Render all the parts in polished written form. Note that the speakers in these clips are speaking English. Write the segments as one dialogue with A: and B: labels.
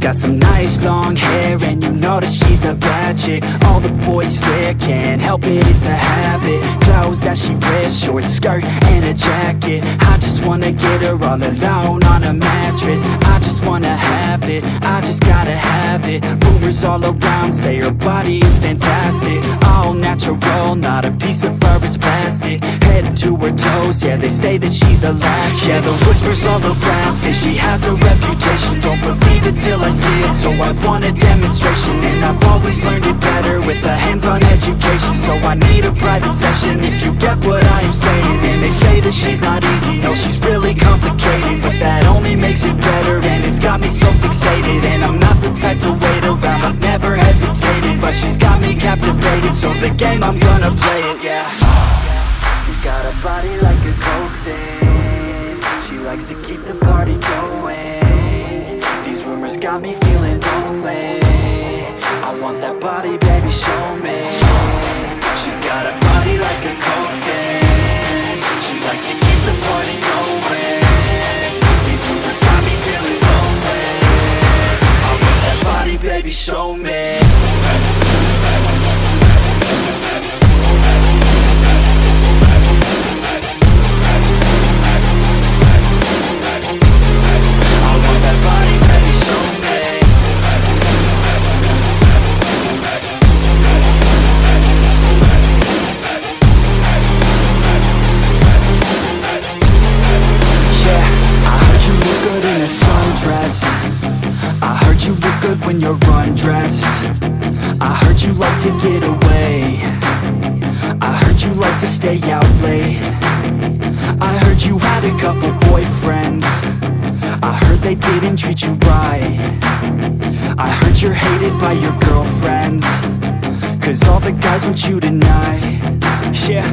A: got some nice long hair, and you know that she's a bad chick. All the boys stare, can't help it, it's a habit. Clothes that she wears, short skirt and a jacket. I just wanna get her all alone on a mattress. I just wanna have it, I just gotta have it. Rumors all around say her body is fantastic. All natural, not a piece of fur is plastic. Head to her toes, yeah, they say that she's a latch. Yeah, the whispers all around say she has a reputation. Don't believe it till I see it, so I want a demonstration. And I've always learned it better with a hands-on education. So I need a private session, if you get what I am saying. And they say that she's not easy, no, she's really complicated. But that only makes it better, and it's got me so fixated. And I'm not the type to wait around, I've never hesitated. But she's got me captivated, so the game, I'm gonna play it, yeah. She's got a body like a coke thing. She likes to keep the party going. These rumors got me feeling lonely. I want that body, baby, show me. She's got a body like a coke thing. She likes to keep the party going. These rumors got me feeling lonely. I want that body, baby, show me. When you're undressed, I heard you like to get away. I heard you like to stay out late. I heard you had a couple boyfriends. I heard they didn't treat you right. I heard you're hated by your girlfriends, cause all the guys want you tonight. Yeah,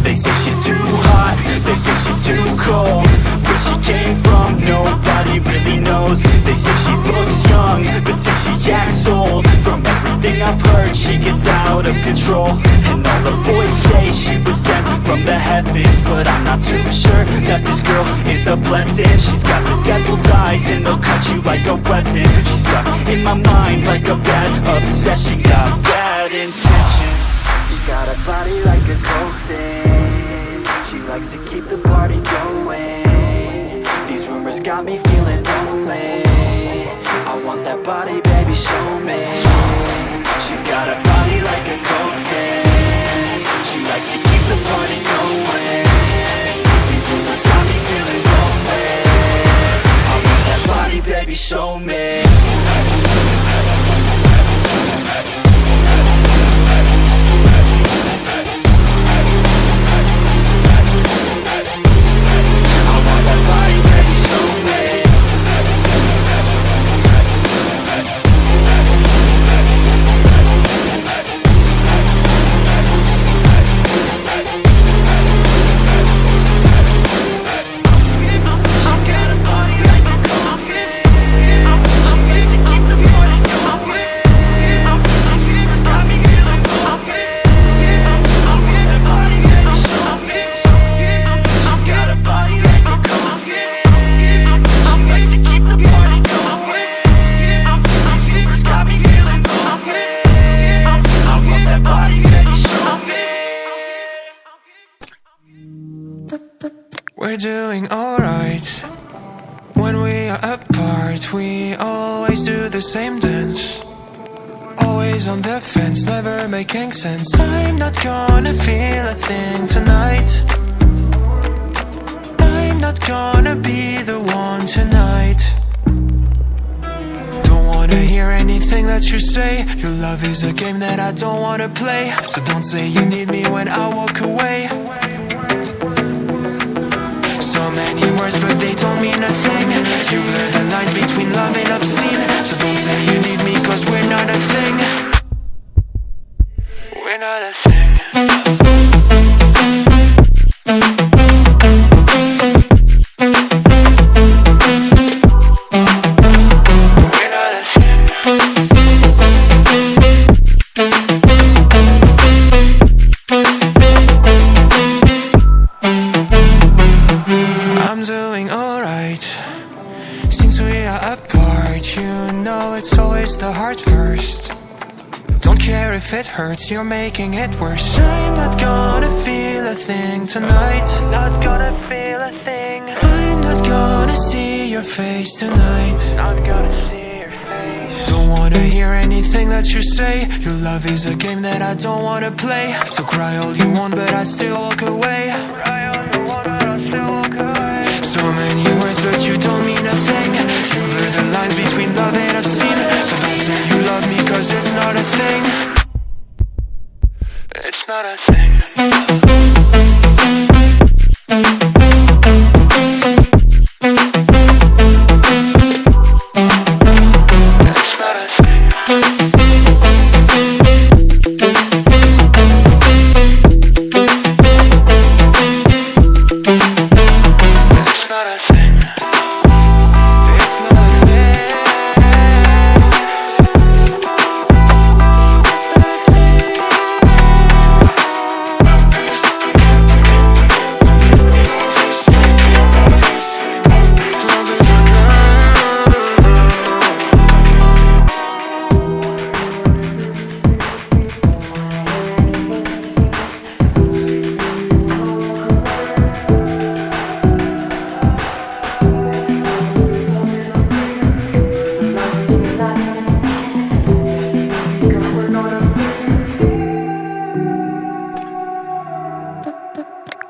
A: they say she's too hot, they say she's too cold. Where she came from, nobody really knows. They say she looks young, but say she acts old. From everything I've heard, she gets out of control. And all the boys say she was sent from the heavens, but I'm not too sure that this girl is a blessing. She's got the devil's eyes and they'll cut you like a weapon. She's stuck in my mind like a bad obsession. Got bad intentions. She's got a body like a coke thing. She likes to keep the party going. These rumors got me feeling lonely. I want that body, baby, show me. She's got a body like a coke thing. She likes to keep the party going. These rumors got me feeling lonely. I want that body, baby, show me.
B: We're doing alright. When we are apart, we always do the same dance. Always on the fence, never making sense. I'm not gonna feel a thing tonight. I'm not gonna be the one tonight. Don't wanna hear anything that you say. Your love is a game that I don't wanna play. So don't say you need me when I walk away. So many words but they don't mean a thing. You blur the lines between love and obscene. So don't say you need me cause we're not a thing. We're not a thing. Since we are apart, you know care if it hurts, you're making it worse. I'm not gonna feel a thing tonight. Not gonna feel a thing. I'm not gonna see your face tonight. Not gonna see your face. Don't wanna hear anything that you say. Your love is a game that I don't wanna play. So cry all you want, but I still walk away. Cry all you want, but I still walk away. So many words, but you don't mean a thing. You blur the lines between love and obscene. So don't say you love me, cause it's not a thing. It's not a thing.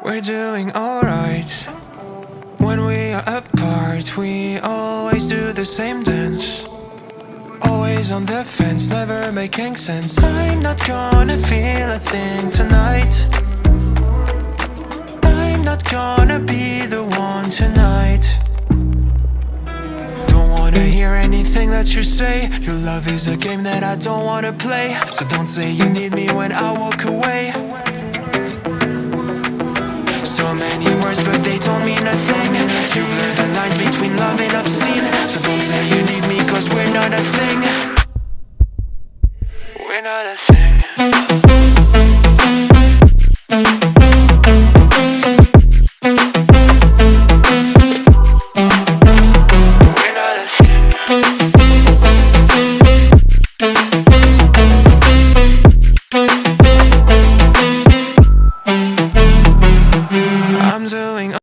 B: We're doing alright. When we are apart, we always do the same dance. Always on the fence, never making sense. I'm not gonna feel a thing tonight. I'm not gonna be the one tonight. Don't wanna hear anything that you say. Your love is a game that I don't wanna play. So don't say you need me when I walk away. So many words, but they don't mean a thing. You blur the lines between love and obscene.